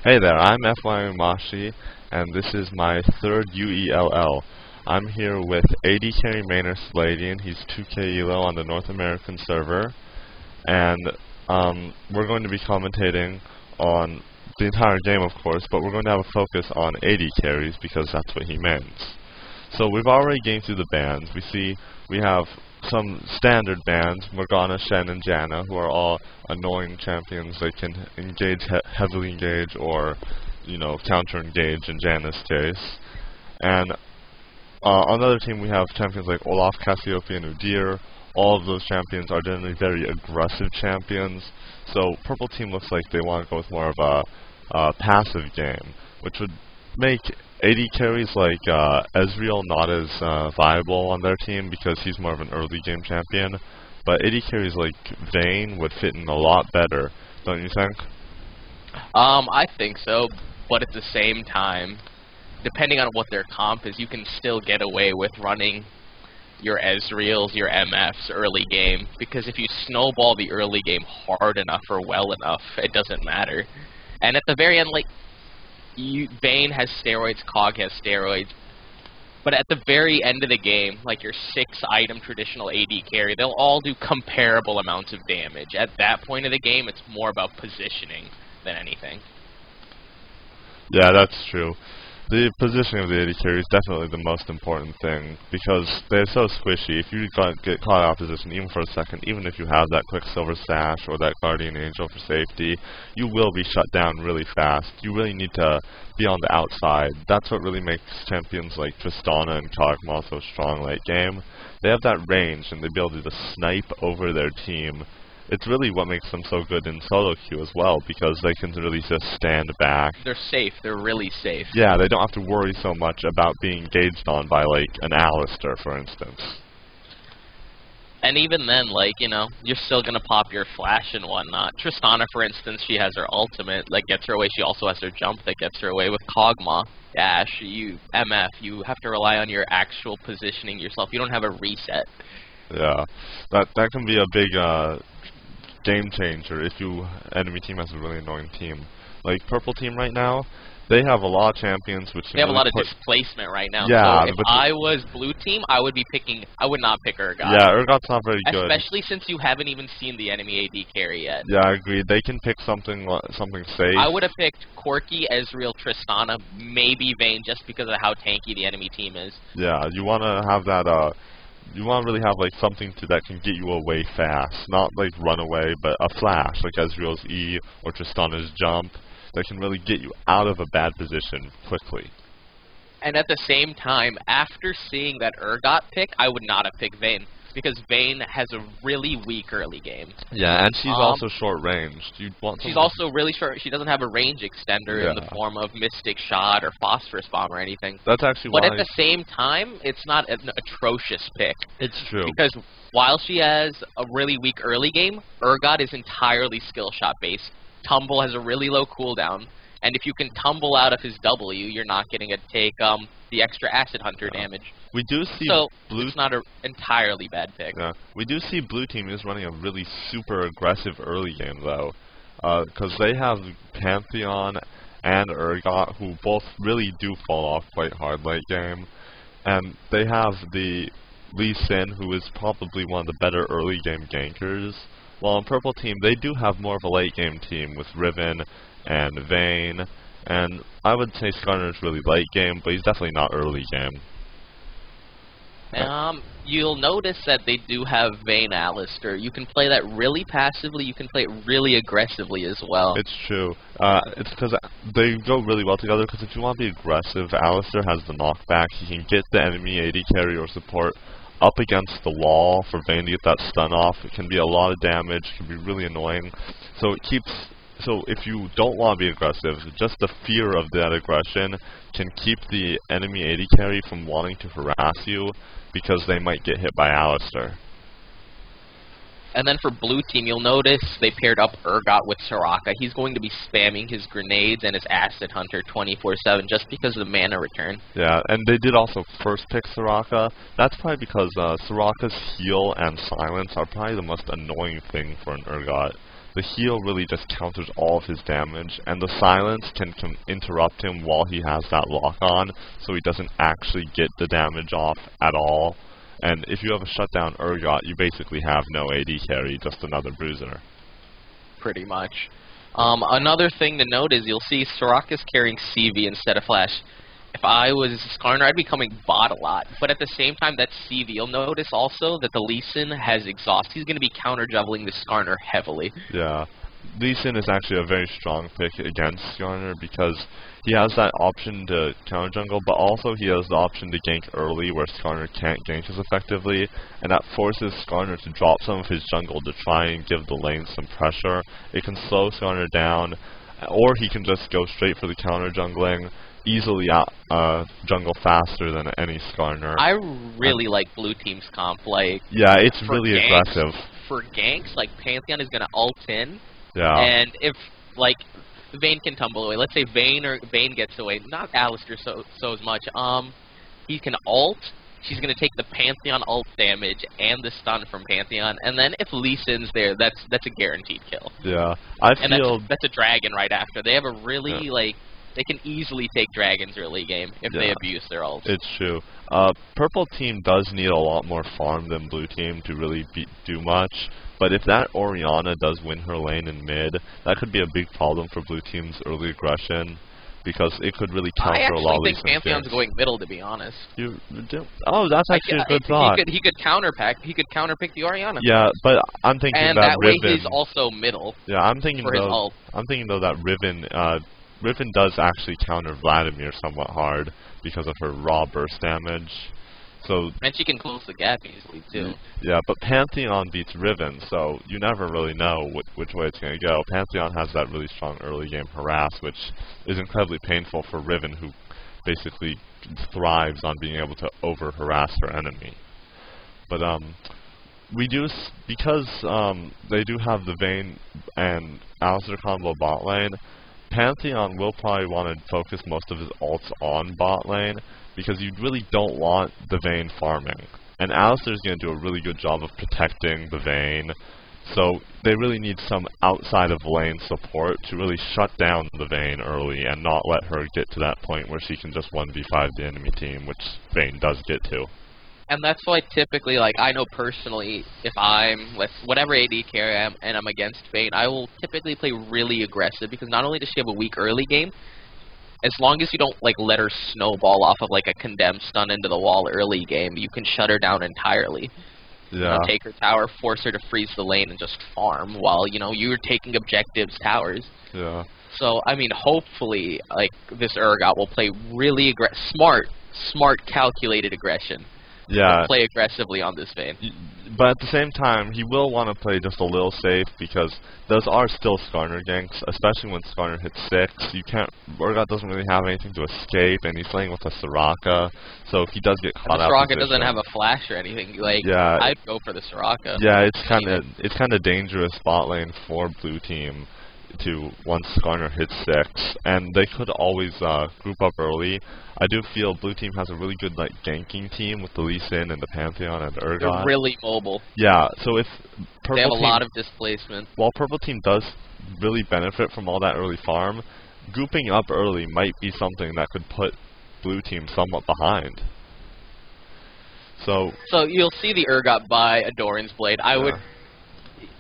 Hey there, I'm FYA Umashi, and this is my third UELL. I'm here with AD Carry mainer Saladien. He's 2K Elo on the North American server, and we're going to be commentating on the entire game, of course, but we're going to have a focus on AD carries because that's what he mains. So we've already gamed through the bans. We have some standard bans, Morgana, Shen, and Janna, who are all annoying champions. They can engage, heavily engage, or, counter-engage in Janna's case. And on the other team, we have champions like Olaf, Cassiopeia, and Udyr. All of those champions are generally very aggressive champions. So purple team looks like they want to go with more of a passive game, which would make AD carries like Ezreal not as viable on their team because he's more of an early game champion. But AD carries like Vayne would fit in a lot better, don't you think? I think so, but at the same time, depending on what their comp is, you can still get away with running your Ezreals, your MFs early game, because if you snowball the early game hard enough or well enough, it doesn't matter. And at the very end, like, Vayne has steroids, Cog has steroids, but at the very end of the game, like your 6-item traditional AD carry, they'll all do comparable amounts of damage. At that point of the game, it's more about positioning than anything. Yeah, that's true. The positioning of the AD carry is definitely the most important thing, because they're so squishy. If you get caught out of position even for a second, even if you have that Quicksilver Sash or that Guardian Angel for safety, you will be shut down really fast. You really need to be on the outside. That's what really makes champions like Tristana and Kog'Maw so strong late game. They have that range, and the ability to snipe over their team. It's really what makes them so good in solo queue as well, because they can really just stand back. They're safe. They're really safe. Yeah, they don't have to worry so much about being engaged on by, like, an Alistar, for instance. And even then, like, you're still gonna pop your flash and whatnot. Tristana, for instance, she has her ultimate that gets her away. She also has her jump that gets her away. With Kog'Maw, Dash, MF, you have to rely on your actual positioning yourself. You don't have a reset. Yeah, that can be a big, game changer if enemy team has a really annoying team. Like purple team right now, they have a lot of champions which they have a lot of displacement right now. Yeah, so if I was blue team, I would not pick Urgot. Yeah, Urgot's not very good. Especially since you haven't even seen the enemy AD carry yet. Yeah, I agree. They can pick something safe. I would have picked Corki, Ezreal, Tristana, maybe Vayne, just because of how tanky the enemy team is. Yeah, you want to have that you want to really have like something that can get you away fast, not like run away, but a flash like Ezreal's E or Tristana's jump that can really get you out of a bad position quickly. And at the same time, after seeing that Urgot pick, I would not have picked Vayne, because Vayne has a really weak early game. Yeah, and she's also short-ranged. She's also really short. She doesn't have a range extender in the form of Mystic Shot or Phosphorus Bomb or anything. That's actually But at the same time, it's not an atrocious pick. It's true. Because while she has a really weak early game, Urgot is entirely skill shot based. Tumble has a really low cooldown, and if you can tumble out of his W, you're not getting to take the extra Acid Hunter damage. We do see it's not an entirely bad pick. Yeah, we do see blue team is running a really super aggressive early game though, because they have Pantheon and Urgot, who both really do fall off quite hard late game, and they have the Lee Sin, who is probably one of the better early game gankers. While on purple team, they do have more of a late game team with Riven and Vayne, and I would say Skarner's really late game, but he's definitely not early game. You'll notice that they do have Vayne Alistar. You can play that really passively, you can play it really aggressively as well. It's true. It's because they go really well together, because if you want to be aggressive, Alistar has the knockback. He can get the enemy AD carry or support up against the wall for Vayne to get that stun off. It can be a lot of damage, it can be really annoying. So if you don't want to be aggressive, just the fear of that aggression can keep the enemy AD carry from wanting to harass you, because they might get hit by Alistar. And then for blue team, you'll notice they paired up Urgot with Soraka. He's going to be spamming his grenades and his Acid Hunter 24/7 just because of the mana return. Yeah, and they did also first pick Soraka. That's probably because Soraka's heal and silence are probably the most annoying thing for an Urgot. the heal really just counters all of his damage, and the silence can interrupt him while he has that lock on, so he doesn't actually get the damage off at all. And if you have a shutdown Urgot, you basically have no AD carry, just another bruiser. Pretty much. Another thing to note is you'll see Soraka's carrying CV instead of Flash. If I was Skarner, I'd be coming bot a lot. But at the same time, that's CV. You'll notice also that the Lee Sin has exhaust. He's going to be counter-juggling the Skarner heavily. Yeah. Lee Sin is actually a very strong pick against Skarner because he has that option to counter-jungle, but also he has the option to gank early where Skarner can't gank as effectively, and that forces Skarner to drop some of his jungle to try and give the lane some pressure. It can slow Skarner down, or he can just go straight for the counter-jungling, easily out jungle faster than any Skarner. I really like blue team's comp. Like, yeah, it's really aggressive. For ganks, like Pantheon is gonna ult in, yeah, and if like Vayne can tumble away. Let's say Vayne gets away, not Alistar so as much. He can ult. She's gonna take the Pantheon ult damage and the stun from Pantheon, and then if Lee Sin's there, that's a guaranteed kill. Yeah, and that's a dragon right after. They have a really like. They can easily take dragons early game if they abuse their ults. It's true. Purple team does need a lot more farm than blue team to really do much. But if that Orianna does win her lane in mid, that could be a big problem for blue team's early aggression, because it could really counter a lot of these things. I actually think Pantheon's going middle, to be honest. Oh, that's actually a good thought. He could counterpick the Orianna. Yeah, but I'm thinking and that way Riven. He's also middle. Yeah, I'm thinking for his ult. I'm thinking though that Riven does actually counter Vladimir somewhat hard because of her raw burst damage. So and she can close the gap easily too. Yeah, but Pantheon beats Riven, so you never really know which way it's going to go. Pantheon has that really strong early game harass, which is incredibly painful for Riven, who basically thrives on being able to over harass her enemy. But we do, because they do have the Vayne and Alistar combo bot lane, Pantheon will probably want to focus most of his ults on bot lane, because you really don't want the Vayne farming. And Alistar's going to do a really good job of protecting the Vayne, so they really need some outside of lane support to really shut down the Vayne early and not let her get to that point where she can just 1v5 the enemy team, which Vayne does get to. And that's why typically, like, I know personally, if I'm with whatever AD carry I am and I'm against Vayne, I will typically play really aggressive, because not only does she have a weak early game, as long as you don't, like, let her snowball off of, like, a condemned stun into the wall early game, you can shut her down entirely. Yeah. You know, take her tower, force her to freeze the lane, and just farm while, you know, you're taking objectives towers. Yeah. So, I mean, hopefully, like, this Urgot will play really smart, calculated aggression. Yeah. Play aggressively on this Vayne. But at the same time, he will want to play just a little safe, because those are still Skarner ganks, especially when Skarner hits 6. Urgot doesn't really have anything to escape, and he's playing with a Soraka, so if he does get caught out, Soraka doesn't have a flash or anything. Like, yeah, I'd go for the Soraka. Yeah, it's kind of dangerous bot lane for blue team once Skarner hits 6, and they could always group up early. I do feel blue team has a really good ganking team with the Lee Sin and the Pantheon and Urgot. They're really mobile. Yeah, so if purple they have a team, lot of displacement. While purple team does really benefit from all that early farm, grouping up early might be something that could put blue team somewhat behind. So you'll see the Urgot buy a Doran's Blade.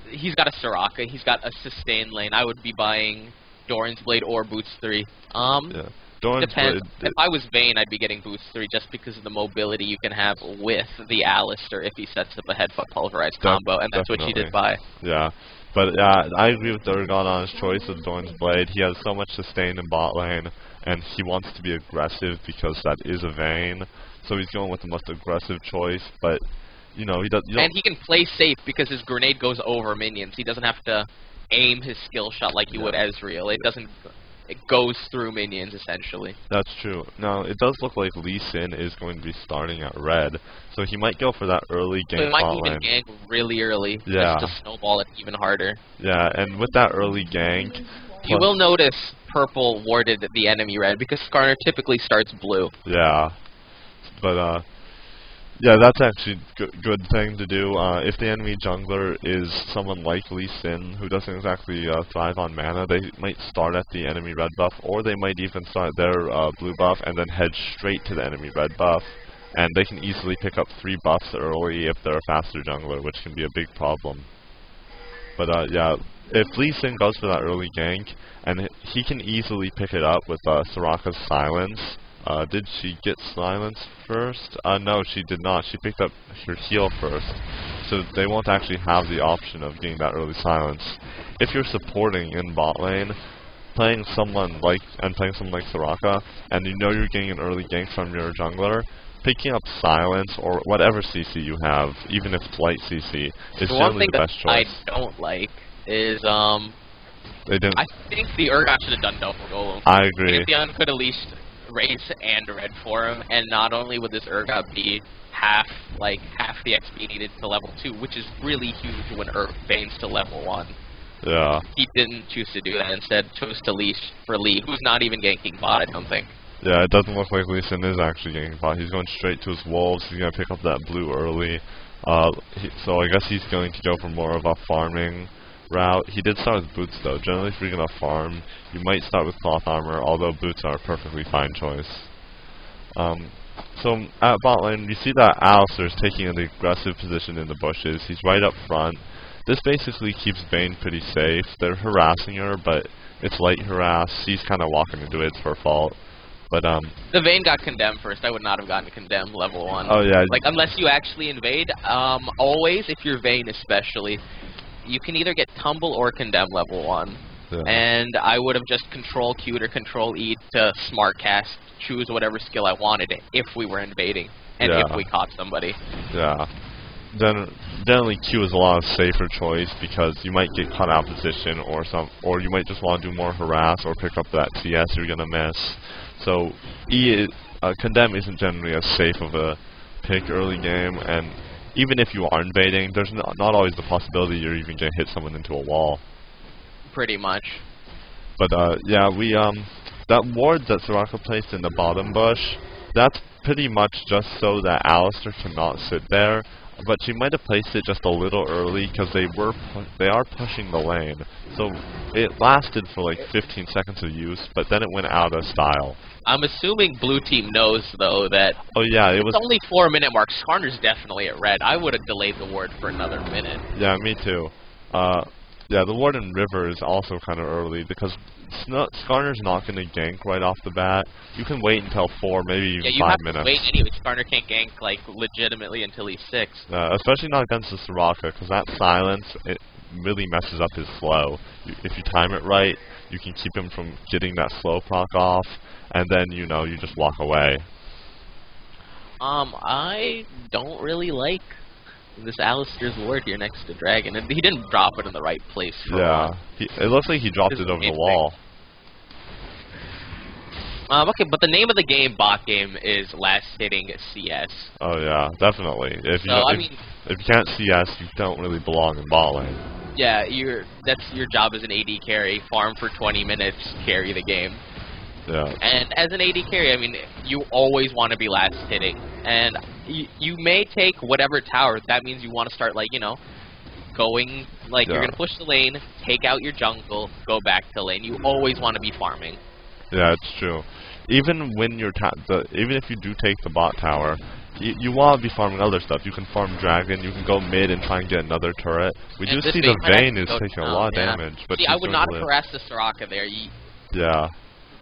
He's got a Soraka. He's got a sustain lane. I would be buying Doran's Blade or Boots 3. Yeah. Doran's Depends. Blade. If I was Vayne, I'd be getting Boots 3 just because of the mobility you can have with the Alistar if he sets up a Headfoot Pulverized combo, and that's what she did buy. Yeah. But I agree with Urgot on his choice of Doran's Blade. He has so much sustain in bot lane, and he wants to be aggressive because that is a Vayne. So he's going with the most aggressive choice, but you know, and he can play safe because his grenade goes over minions. He doesn't have to aim his skill shot like you would Ezreal. It goes through minions, essentially. That's true. Now, it does look like Lee Sin is going to be starting at red, so he might go for that early gank. So he might even gank really early, just to snowball it even harder. Yeah, and with that early gank... You will notice purple warded the enemy red, because Skarner typically starts blue. Yeah, but Yeah, that's actually good thing to do. If the enemy jungler is someone like Lee Sin, who doesn't exactly thrive on mana, they might start at the enemy red buff, or they might even start their blue buff and then head straight to the enemy red buff. And they can easily pick up 3 buffs early if they're a faster jungler, which can be a big problem. But yeah, if Lee Sin goes for that early gank, and he can easily pick it up with Soraka's silence. Did she get silence first? No, she did not. She picked up her heal first. So they won't actually have the option of getting that early silence. If you're supporting in bot lane, playing someone like Soraka, and you know you're getting an early gank from your jungler, picking up silence or whatever CC you have, even if it's light CC, is generally the best choice. I don't like is they didn't. I think the Urgot should have done double golem. I agree. Pantheon could at least raise and red for him, and not only would this Urgot be half the XP needed to level 2, which is really huge when Vayne's to level 1. Yeah. He didn't choose to do that. Instead, chose to leash for Lee, who's not even ganking bot, I don't think. Yeah, it doesn't look like Lee Sin is actually ganking bot. He's going straight to his wolves. He's going to pick up that blue early. So I guess he's going to go for more of a farming route. He did start with boots though. Generally, if you're going to farm, you might start with cloth armor, although boots are a perfectly fine choice. So at bot lane, you see that Alistar is taking an aggressive position in the bushes. He's right up front. This basically keeps Vayne pretty safe. They're harassing her, but it's light harass. She's kind of walking into it. It's her fault. But the Vayne got condemned first. I would not have gotten condemned level 1. Oh yeah. Like unless you actually invade. Always, if you're Vayne especially, you can either get tumble or condemn level 1. Yeah. And I would have just control Q'd or control E to smart cast, choose whatever skill I wanted if we were invading and if we caught somebody. Yeah. Then generally Q is a lot of safer choice because you might get caught out of position or you might just want to do more harass or pick up that CS you're gonna miss. So condemn isn't generally as safe of a pick early game, and even if you are invading, there's not always the possibility you're even gonna hit someone into a wall. Pretty much. But yeah, that ward that Soraka placed in the bottom bush, that's pretty much just so that Alistar cannot sit there. But she might have placed it just a little early because they are pushing the lane. So it lasted for like 15 seconds of use, but then it went out of style. I'm assuming blue team knows though that. Oh yeah, it was only 4-minute mark. Skarner's definitely at red. I would have delayed the ward for another minute. Yeah, me too. Yeah, the ward in river is also kind of early because Skarner's not going to gank right off the bat. You can wait until 4, maybe even 5 minutes. Yeah, you have to wait anyway. Skarner can't gank like legitimately until he's 6. Especially not against the Soraka, because that silence, it really messes up his slow. If you time it right, you can keep him from getting that slow proc off, and then, you know, you just walk away. I don't really like this Alistar's ward here next to Dragon, and he didn't drop it in the right place. Yeah, it looks like he dropped it over the wall. Okay, but the name of the game, bot game, is last hitting CS. Oh yeah, definitely. If you can't CS, you don't really belong in bot lane. Yeah, that's your job as an AD carry. Farm for 20 minutes, carry the game. Yeah. And as an AD carry, I mean, you always want to be last hitting. And you may take whatever tower. That means you want to start, like, you know, going, like, you're going to push the lane, take out your jungle, go back to lane. You always want to be farming. Yeah, it's true. Even when you're even if you do take the bot tower, you want to be farming other stuff. You can farm Dragon, you can go mid and try and get another turret. We do see the Vayne is taking a lot of damage. But see, I would not have harassed the Soraka there. Yeah.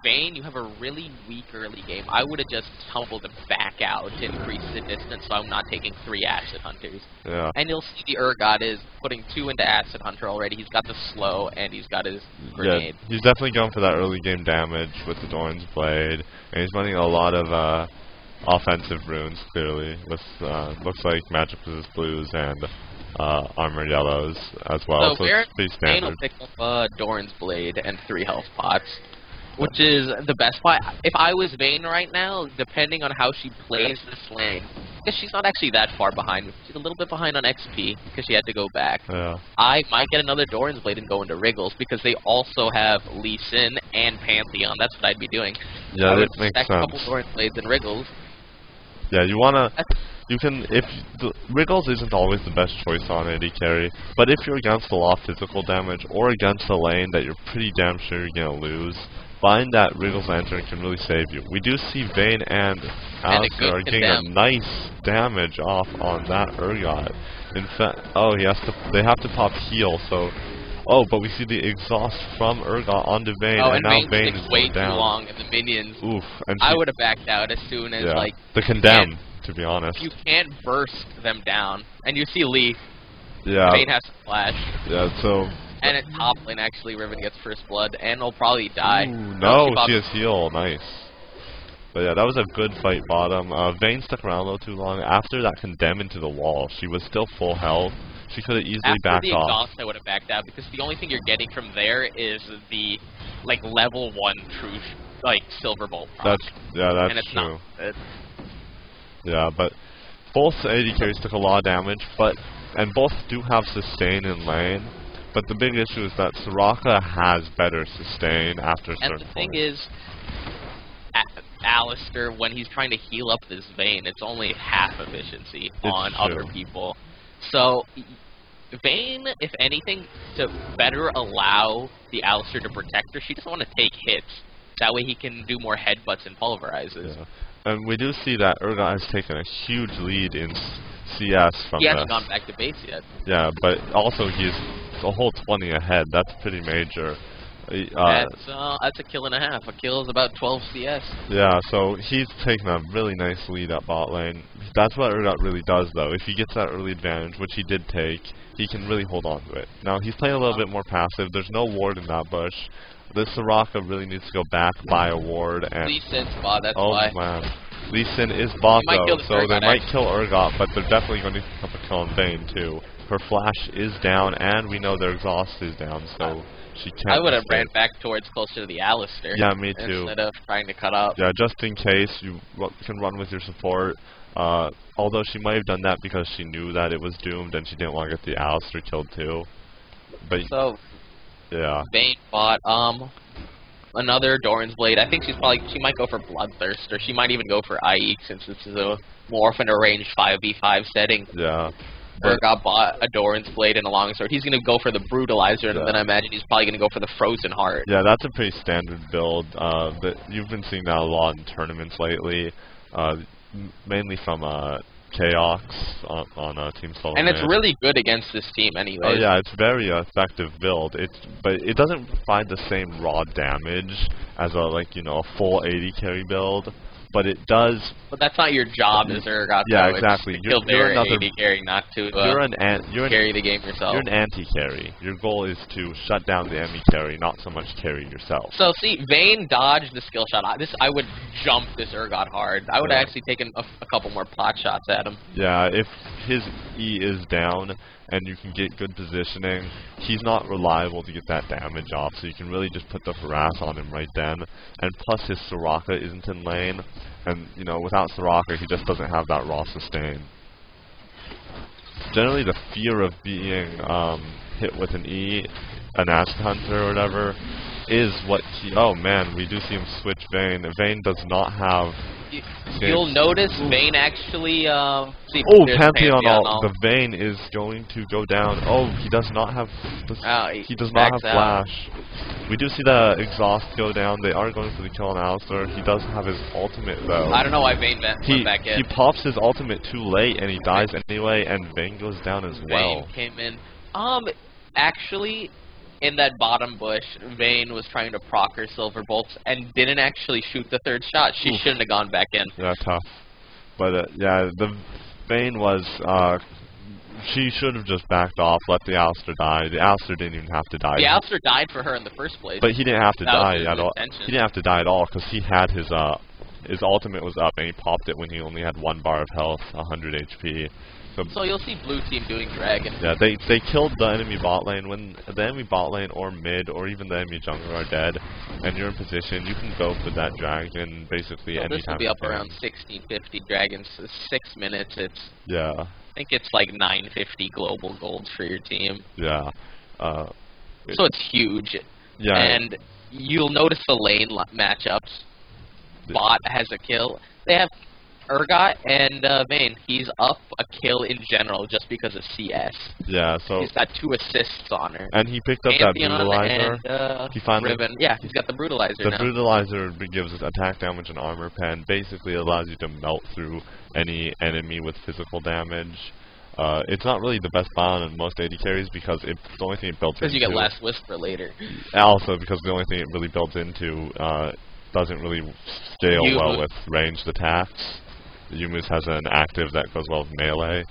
Vayne, you have a really weak early game. I would have just tumbled him back out to increase the distance so I'm not taking 3 Acid Hunters. Yeah. And you'll see the Urgot is putting 2 into Acid Hunter already. He's got the slow and he's got his grenade. Yeah, he's definitely going for that early game damage with the Doran's Blade. And he's running a lot of offensive runes, clearly. With looks like Magic Resist Blues and Armor Yellows as well. So it's pretty standard. Vayne will pick up Doran's Blade and 3 health pots, which is the best part. If I was Vayne right now, depending on how she plays this lane, because she's not actually that far behind. She's a little bit behind on XP because she had to go back. Yeah. I might get another Doran's Blade and go into Wriggles because they also have Lee Sin and Pantheon. That's what I'd be doing. Yeah, that makes sense. A couple Doran's Blades and Wriggles. Yeah, you wanna you can, if the Wriggles isn't always the best choice on AD carry, but if you're against a lot of physical damage or against a lane that you're pretty damn sure you're gonna lose, find that Wriggles Lantern can really save you. We do see Vayne and Alistair are getting a nice damage off on that Urgot. In fact, oh, they have to pop heal, so. Oh, but we see the exhaust from Urgot onto Vayne, and now Vayne is way down. Too long, and the minions. Oof! And I would have backed out as soon as like the condemn. To be honest, you can't burst them down, and you see Lee. Yeah. Vayne has to flash. Yeah. So. And at top lane, actually, Riven gets first blood, and will probably die. Ooh, no, she has heal. Nice. But yeah, that was a good fight bottom. Vayne stuck around a little too long. After that condemn into the wall, she was still full health. She could have easily backed off. After the exhaust, I would have backed out, because the only thing you're getting from there is the, like, level 1 true, like, Silver Bolt proc. That's and it's true. Not good. Yeah, but both AD carries took a lot of damage, and both do have sustain in lane. But the big issue is that Soraka has better sustain after a certain point. And the thing is, Alistair, when he's trying to heal up this Vayne, it's only half efficiency on other people. So, Vayne, if anything, to better allow the Alistair to protect her, she doesn't want to take hits. That way he can do more headbutts and pulverizes. Yeah. And we do see that Urgot has taken a huge lead in CS from this. He hasn't gone back to base yet. Yeah, but also he's a whole 20 ahead. That's pretty major. That's a kill and a half. A kill is about 12 CS. Yeah, so he's taken a really nice lead at bot lane. That's what Urgot really does, though. If he gets that early advantage, which he did take, he can really hold on to it. Now, he's playing a little bit more passive. There's no ward in that bush. This Soraka really needs to go back, buy a ward, and... Lee Sin's bot, that's why. Oh, man. Lee Sin is bot, though, so they might kill Urgot, but they're definitely going to pick up a kill on Vayne, too. Her flash is down, and we know their exhaust is down, so she can't... I would have ran back towards closer to the Alistair. Yeah, me too. Instead of trying to cut up. Yeah, just in case, you can run with your support. Although she might have done that because she knew that it was doomed, and she didn't want to get the Alistair killed, too. But... So... Yeah. Vayne bot, another Doran's Blade. I think she might go for Bloodthirst, or she might even go for IE, since this is a more often arranged 5v5 setting. Yeah. Urgot bought a Doran's Blade and a longsword. He's going to go for the Brutalizer, and then I imagine he's probably going to go for the Frozen Heart. Yeah, that's a pretty standard build. But you've been seeing that a lot in tournaments lately, mainly from Chaos on Teams Elo. And it's really good against this team anyway. Oh yeah, it's very effective build. But it doesn't provide the same raw damage as a full AD carry build. But it does. But that's not your job, as Urgot. Yeah, exactly. You're another AD carry, not to carry the game yourself. You're an anti-carry. Your goal is to shut down the enemy carry, not so much carry yourself. So see, Vayne dodged the skill shot. I would jump this Urgot hard. I would have actually taken a couple more pot shots at him. Yeah, if his E is down and you can get good positioning, he's not reliable to get that damage off, so you can really just put the harass on him right then. And plus his Soraka isn't in lane, and without Soraka he just doesn't have that raw sustain. Generally the fear of being hit with an E, an Acid Hunter or whatever, is what he... Oh man, we do see him switch Vayne. Vayne does not have... You'll notice Vayne actually... Pantheon ult. The Vayne is going to go down. Oh, he does not have... he does not have flash. We do see the exhaust go down. They are going for the kill on Alistair. He does have his ultimate, though. I don't know why Vayne went back in. He pops his ultimate too late, and he dies anyway, and Vayne goes down as well. Vayne came in. Actually... In that bottom bush, Vayne was trying to proc her Silver Bolts and didn't actually shoot the third shot. She shouldn't have gone back in. Yeah, tough. But, yeah, the Vayne was... she should have just backed off, let the Alistair die. The Alistair didn't even have to die. The Alistair died for her in the first place. But he didn't have to die at all. He didn't have to die at all, because he had his ultimate was up, and he popped it when he only had 1 bar of health, 100 HP. So you'll see blue team doing dragon. Yeah, they killed the enemy bot lane. When the enemy bot lane or mid or even the enemy jungler are dead, and you're in position, you can go for that dragon basically anytime. This will be up around 1650 dragons. 6 minutes. I think it's like 950 global golds for your team. Yeah. So it's huge. Yeah. And you'll notice the lane matchups. Bot has a kill. They have Urgot and Vayne. He's up a kill in general just because of CS. Yeah, so he's got 2 assists on her. and he picked up that brutalizer. And, he finally Riven. Yeah, he's got the brutalizer The now. brutalizer gives attack damage and armor pen. Basically, allows you to melt through any enemy with physical damage. It's not really the best buy on most AD carries because it's the only thing it builds into. Because you get Last Whisper later. Also, because the only thing it really builds into doesn't really scale well with ranged attacks. Yumus has an active that goes well with melee.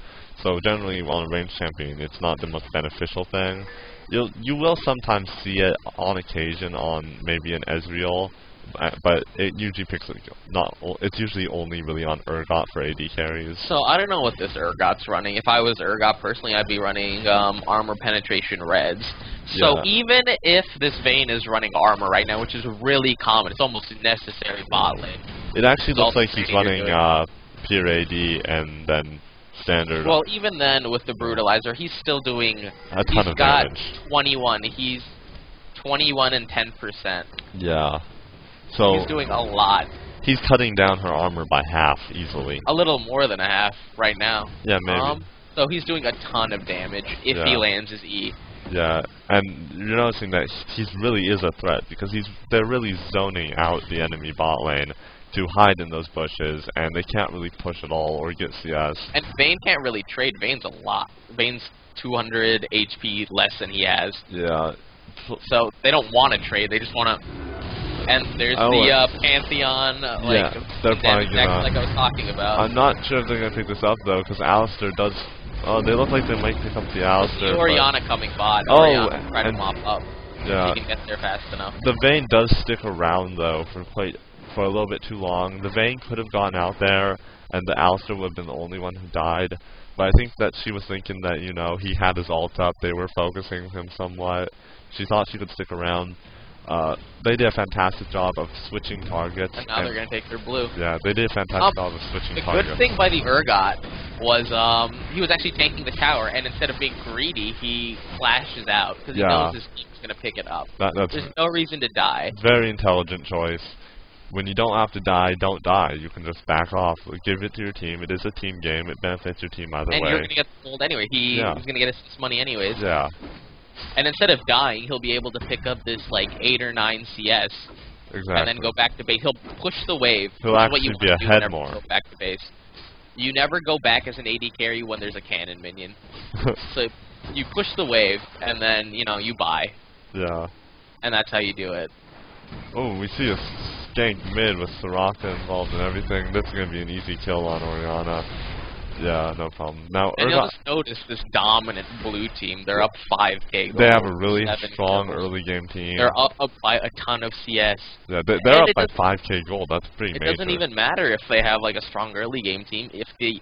So generally, on a ranged champion, it's not the most beneficial thing. You will sometimes see it on occasion on maybe an Ezreal, but it usually it's usually only really on Urgot for AD carries. So I don't know what this Urgot's running. If I was Urgot personally, I'd be running armor penetration reds. So even if this Vayne is running armor right now, which is really common, it's almost necessary bot lane. It actually looks like he's running pure AD and then standard. Well, even then with the brutalizer, he's still doing a ton of damage. He's got 21. He's 21 and 10%. Yeah. So he's doing a lot. He's cutting down her armor by half easily. A little more than a half right now. Yeah, maybe. So he's doing a ton of damage if he lands his E. Yeah, and you're noticing that he really is a threat because they're really zoning out the enemy bot lane to hide in those bushes, and they can't really push at all or get CS. And Vayne can't really trade. Vayne's a lot. Vayne's 200 HP less than he has. Yeah. So they don't want to trade. They just want to. And there's the Pantheon, they're probably gonna, like I was talking about. I'm not sure if they're gonna pick this up though, because Alistar does. Oh, they look like they might pick up the Alistar. Orianna coming bot. Orianna trying to mop up. Yeah. She can get there fast enough. The Vayne does stick around though for a little bit too long. The Vayne could have gone out there, and the Alistar would have been the only one who died. But I think that she was thinking that he had his ult up. They were focusing him somewhat. She thought she could stick around. They did a fantastic job of switching targets. And now they're going to take their blue. Yeah, they did a fantastic job of switching targets. The good thing by the Urgot was he was actually tanking the tower, and instead of being greedy, he flashes out because he knows his team's going to pick it up. There's no reason to die. Very intelligent choice. When you don't have to die, don't die. You can just back off. Give it to your team. It is a team game. It benefits your team either way. And you're going to get gold anyway. He's going to get his money anyways. Yeah. And instead of dying, he'll be able to pick up this, 8 or 9 CS. Exactly. And then go back to base. He'll push the wave. He'll actually be ahead more. Go back to base. You never go back as an AD carry when there's a cannon minion. So you push the wave, and then, you buy. Yeah. And that's how you do it. Oh, we see a skank mid with Soraka involved and everything. That's going to be an easy kill on Orianna. Yeah, no problem. Now, and you'll just notice this dominant blue team. They're up 5K. They have a really strong early game team. They're up by a ton of CS. Yeah, they're up by 5K gold. That's pretty major. It doesn't even matter if they have a strong early game team if the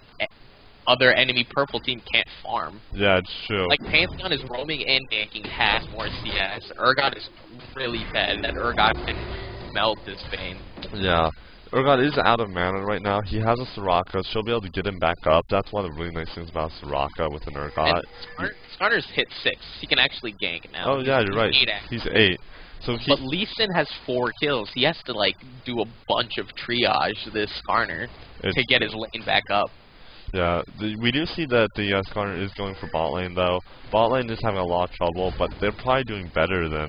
other enemy purple team can't farm. Yeah, it's true. Pantheon is roaming and ganking, has more CS. Urgot is really fed, and Urgot can melt this Vayne. Yeah. Urgot is out of mana right now. He has a Soraka. She'll be able to get him back up. That's one of the really nice things about Soraka with an Urgot. Skarner's hit 6. He can actually gank now. Oh, yeah, you're right. He's 8. But Lee Sin has 4 kills. He has to, do a bunch of triage, this Skarner, to get his lane back up. Yeah, we do see that the Skarner is going for bot lane, though. Bot lane is having a lot of trouble, but they're probably doing better than...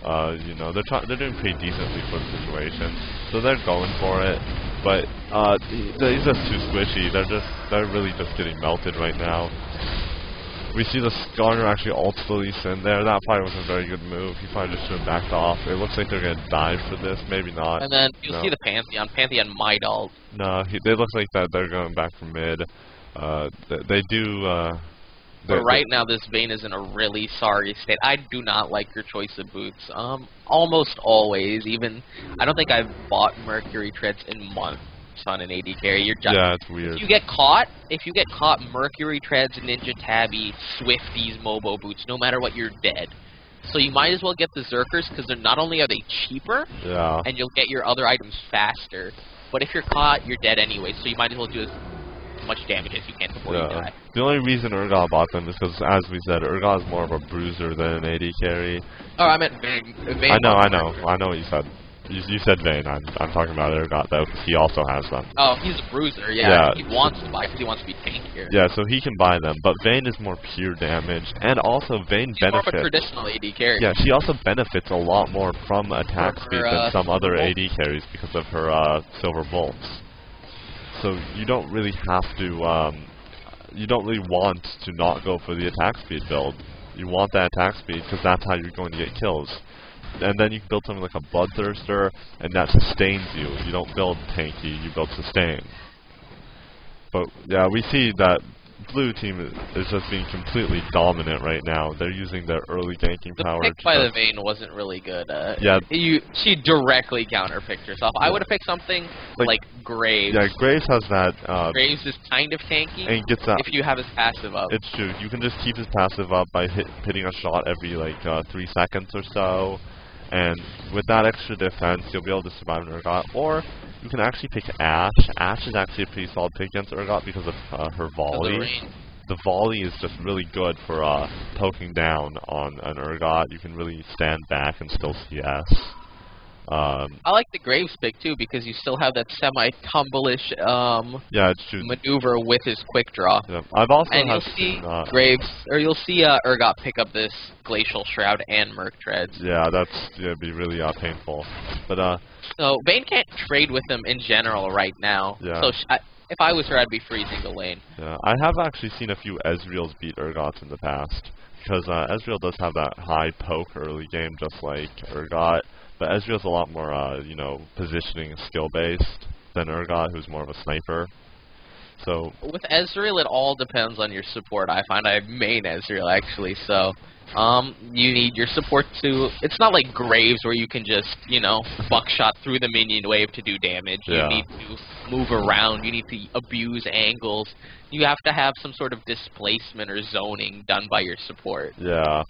they're doing pretty decently for the situation, so they're going for it. But he's just too squishy. They're really just getting melted right now. We see the Skarner actually ults the Lee Sin there. That probably was a very good move. He probably just should have backed off. It looks like they're gonna dive for this. Maybe not. And then you'll see the Pantheon. Pantheon might ult. No, they look like that they're going back for mid. They do. But right now, this Vayne is in a really sorry state. I do not like your choice of boots. Almost always, even I don't think I've bought Mercury Treads in months on an AD carry. You're just, yeah, it's weird. If you get caught, Mercury Treads, Ninja Tabby, Swifties, Mobo boots, no matter what, you're dead. So you might as well get the Zerkers because not only are they cheaper, and you'll get your other items faster. But if you're caught, you're dead anyway. So you might as well do as much damage as you can before you die. The only reason Urgot bought them is because, as we said, Urgot is more of a bruiser than an AD carry. Oh, I meant Vayne. I know what you said. You said Vayne. I'm talking about Urgot though, because he also has them. Oh, he's a bruiser. Yeah, he wants to buy because he wants to be tankier. Yeah, so he can buy them, but Vayne is more pure damage, and also Vayne benefits. More of a traditional AD carry. Yeah, she also benefits a lot more from attack speed than some other AD carries because of her silver bolts. So you don't really have to. You don't really want to not go for the attack speed build. You want that attack speed because that's how you're going to get kills. And then you can build something like a Bloodthirster, and that sustains you. You don't build tanky, you build sustain. But yeah, we see that blue team is just being completely dominant right now. They're using their early ganking power. The pick by the Vayne wasn't really good. Yeah. She directly counterpicked herself. I would have picked something like Graves. Yeah, Graves has that. Graves is kind of tanky and gets that, if you have his passive up. It's true. You can just keep his passive up by hitting a shot every like 3 seconds or so. And with that extra defense, you'll be able to survive an Urgot. Or you can actually pick Ashe. Ashe is actually a pretty solid pick against Urgot because of her volley. The volley is just really good for poking down on an Urgot. You can really stand back and still CS. I like the Graves pick too because you still have that semi-tumblish yeah, it's true. maneuver with his quick draw. Yeah. I've also and you'll see Graves, or you'll see Urgot pick up this Glacial Shroud and Merc Treads. Yeah, that's gonna be really painful. But so Vayne can't trade with him in general right now. Yeah. So if I was her, I'd be freezing the lane. Yeah, I have actually seen a few Ezreals beat Urgots in the past because Ezreal does have that high poke early game, just like Urgot. But Ezreal's a lot more, you know, positioning and skill-based than Urgot, who's more of a sniper. So with Ezreal, it all depends on your support. I find I main Ezreal, actually, so you need your support to... It's not like Graves where you can just, you know, buckshot through the minion wave to do damage. Yeah. You need to move around. You need to abuse angles. You have to have some sort of displacement or zoning done by your support. Yeah.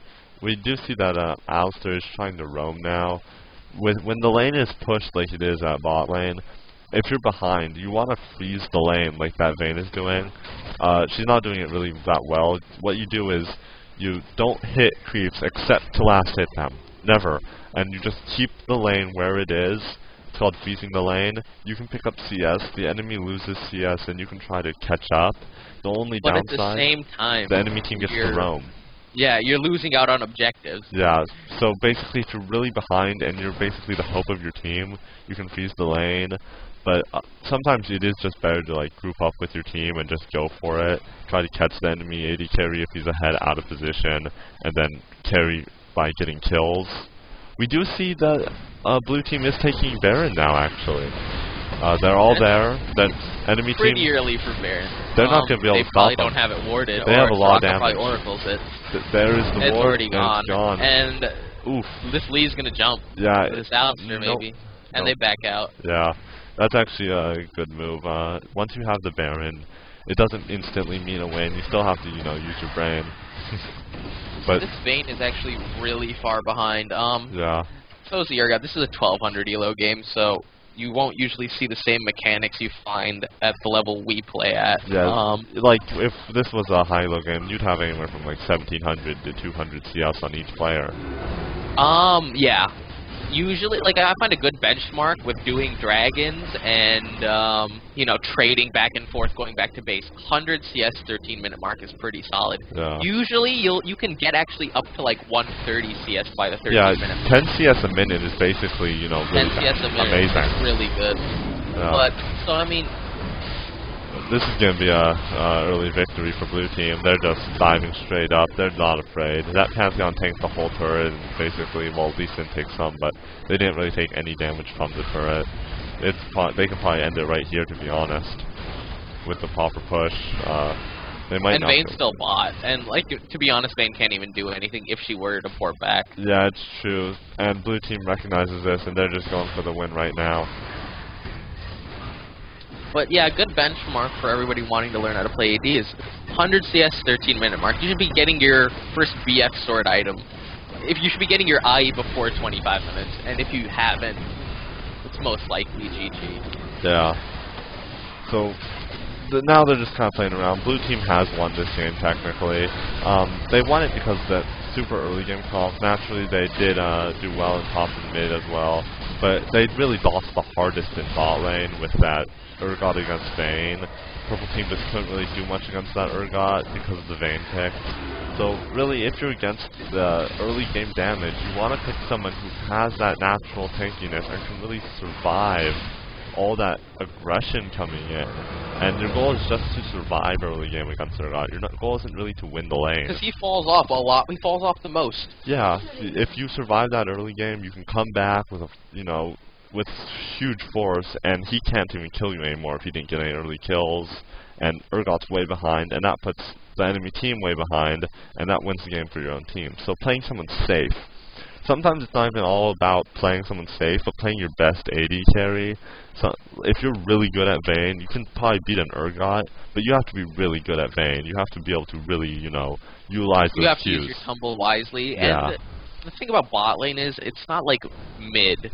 We do see that Alistar is trying to roam now. When the lane is pushed like it is at bot lane, if you're behind, you want to freeze the lane like that Vayne is doing. She's not doing it really that well. What you do is you don't hit creeps except to last hit them. Never. And you just keep the lane where it is. It's called freezing the lane. You can pick up CS. The enemy loses CS and you can try to catch up. The only downside, at the same time, the enemy team gets to roam. Yeah, you're losing out on objectives. Yeah, so basically if you're really behind and you're basically the hope of your team, you can freeze the lane. But sometimes it is just better to like group up with your team and just go for it. Try to catch the enemy AD carry if he's ahead out of position, and then carry by getting kills. We do see that blue team is taking Baron now, actually. They're all there. That enemy team... Pretty early for Baron. They're not going to be able to stop them. They probably don't have it warded. They have a lot of damage. Oracles it. There is the ward. It's already gone. It's gone. And oof. This Lee's going to jump. Yeah. This Alistar maybe. And they back out. Yeah. That's actually a good move. Once you have the Baron, it doesn't instantly mean a win. You still have to, you know, use your brain. But this Vayne is actually really far behind. Yeah. So is the Urgot. This is a 1200 elo game, so you won't usually see the same mechanics you find at the level we play at. Yeah, like if this was a high-elo game, you'd have anywhere from like 1700 to 200 CS on each player. Yeah. Usually, like, I find a good benchmark with doing dragons and, you know, trading back and forth, going back to base. 100 CS 13-minute mark is pretty solid. Yeah. Usually, you can get actually up to, like, 130 CS by the 13-minute mark. 10 CS a minute is basically, you know, really 10 CS a minute amazing. is really good. Yeah. But, so, I mean... This is going to be a early victory for blue team. They're just diving straight up. They're not afraid. That Pantheon tanked the whole turret and basically, well, at least didn't take some, but they didn't really take any damage from the turret. They can probably end it right here, to be honest, with the proper push. They might not. Vayne's still bot, and like to be honest, Vayne can't even do anything if she were to port back. Yeah, it's true. And blue team recognizes this, and they're just going for the win right now. But yeah, a good benchmark for everybody wanting to learn how to play AD is 100 CS 13-minute mark. You should be getting your first BF sword item. You should be getting your IE before 25 minutes, and if you haven't, it's most likely GG. Yeah. So now they're just kind of playing around. Blue team has won this game technically. They won it because of that super early game comp. Naturally, they did do well in top and mid as well. but they really lost the hardest in bot lane with that Urgot against Vayne. Purple team just couldn't really do much against that Urgot because of the Vayne pick. So really, if you're against the early game damage, you want to pick someone who has that natural tankiness and can really survive all that aggression coming in. And your goal is just to survive early game against Urgot. Your goal isn't really to win the lane. Because he falls off a lot. He falls off the most. Yeah, if you survive that early game, you can come back with with huge force, and he can't even kill you anymore if he didn't get any early kills. And Urgot's way behind, and that puts the enemy team way behind, and that wins the game for your own team. So playing someone safe. Sometimes it's not even all about playing someone safe, but playing your best AD carry. So if you're really good at Vayne, you can probably beat an Urgot, but you have to be really good at Vayne. You have to be able to really, utilize those You have cues. to use your tumble wisely. Yeah. And the thing about bot lane is, it's not like mid.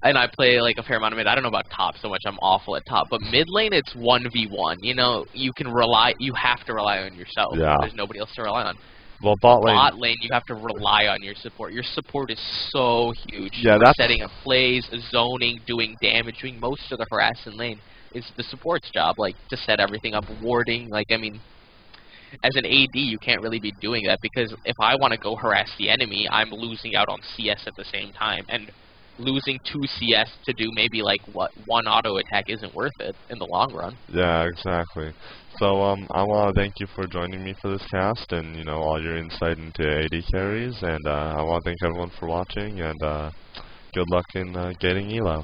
And I play like a fair amount of mid. I don't know about top so much. I'm awful at top. But mid lane, it's 1v1. You have to rely on yourself. Yeah. There's nobody else to rely on. Well, bot lane, you have to rely on your support. Your support is so huge. Yeah, For setting up plays, zoning, doing damage, doing most of the harassing lane is the support's job, to set everything up, warding. As an AD, you can't really be doing that, because if I want to go harass the enemy, I'm losing out on CS at the same time. And losing 2 CS to do maybe one auto attack isn't worth it in the long run. Yeah, exactly. So I want to thank you for joining me for this cast and all your insight into AD carries, and I want to thank everyone for watching, and good luck in getting Elo.